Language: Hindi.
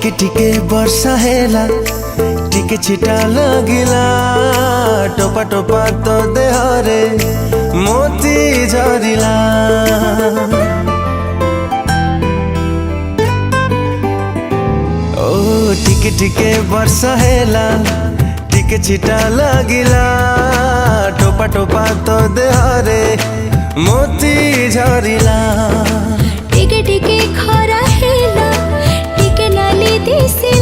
टिके टिके वर्षा हेला टिके छिटा लगिला टोपा टोपा तो देहरे मोती झरिला। ओ टिके टिके वर्षा हेला टिके छिटा लगिला टोपा टोपा तो देहरे मोती झरिला। टिके टिके खरा हेला टिके नाली दिसिला